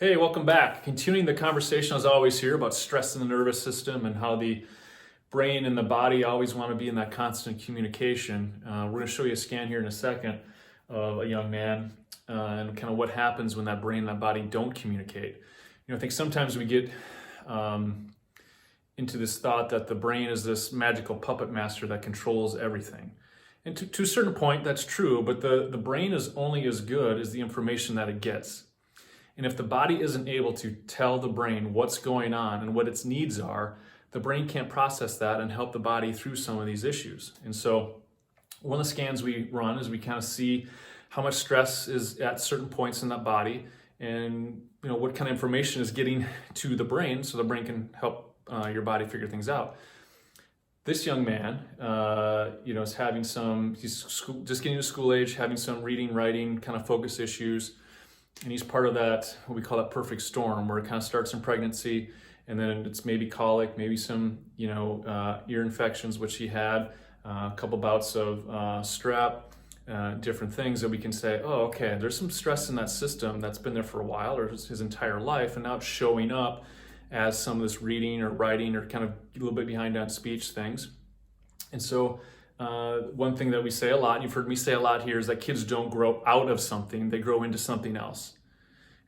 Hey, welcome back. Continuing the conversation as always here about stress in the nervous system and how the brain and the body always want to be in that constant communication. We're going to show you a scan here in a second of a young man and kind of what happens when that brain and that body don't communicate. I think sometimes we get into this thought that the brain is this magical puppet master that controls everything. And to a certain point, that's true, but the brain is only as good as the information that it gets. And if the body isn't able to tell the brain what's going on and what its needs are, the brain can't process that and help the body through some of these issues. And so one of the scans we run is we kind of see how much stress is at certain points in that body and what kind of information is getting to the brain so the brain can help your body figure things out. This young man, is having he's just getting to school age, having some reading, writing kind of focus issues. And he's part of that, what we call that perfect storm, where it kind of starts in pregnancy, and then it's maybe colic, maybe some, ear infections, which he had, a couple bouts of strep, different things that we can say, oh, okay, there's some stress in that system that's been there for a while or his entire life, and now it's showing up as some of this reading or writing or kind of a little bit behind on speech things. And so one thing that we say a lot, and you've heard me say a lot here, is that kids don't grow out of something, they grow into something else.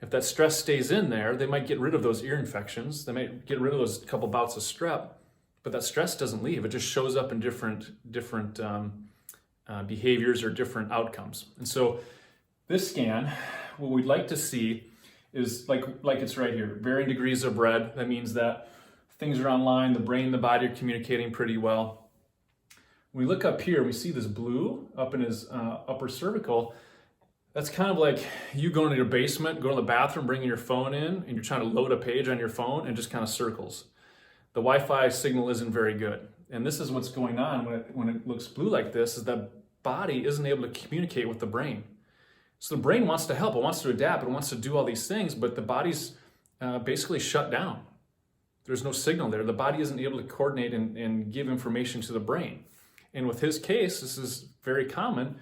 If that stress stays in there, they might get rid of those ear infections, they might get rid of those couple bouts of strep, but that stress doesn't leave. It just shows up in different behaviors or different outcomes. And so this scan, what we'd like to see is like it's right here, varying degrees of red. That means that things are online, the brain and the body are communicating pretty well. When we look up here, we see this blue up in his upper cervical. That's kind of like you going to your basement, going to the bathroom, bringing your phone in, and you're trying to load a page on your phone and just kind of circles. The Wi-Fi signal isn't very good. And this is what's going on when it looks blue like this, is that body isn't able to communicate with the brain. So the brain wants to help, it wants to adapt, it wants to do all these things, but the body's basically shut down. There's no signal there. The body isn't able to coordinate and give information to the brain. And with his case, this is very common.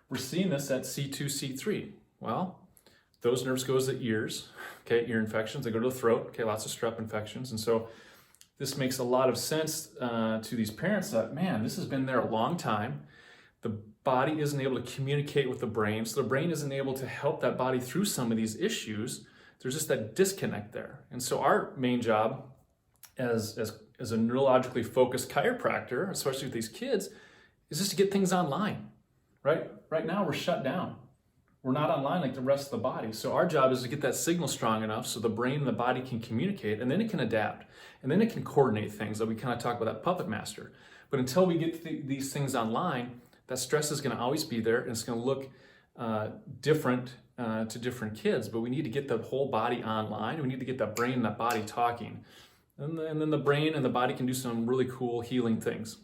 We're seeing this at C2, C3. Well, those nerves go to the ears, okay, ear infections, they go to the throat, okay, lots of strep infections. And so this makes a lot of sense to these parents that, man, this has been there a long time. The body isn't able to communicate with the brain, so the brain isn't able to help that body through some of these issues. There's just that disconnect there. And so our main job as a neurologically focused chiropractor, especially with these kids, is just to get things online, right? Right now we're shut down. We're not online like the rest of the body. So our job is to get that signal strong enough so the brain and the body can communicate, and then it can adapt, and then it can coordinate things that we kind of talk about, that puppet master. But until we get these things online, that stress is going to always be there, and it's going to look different to different kids. But we need to get the whole body online. We need to get that brain and that body talking. And then the brain and the body can do some really cool healing things.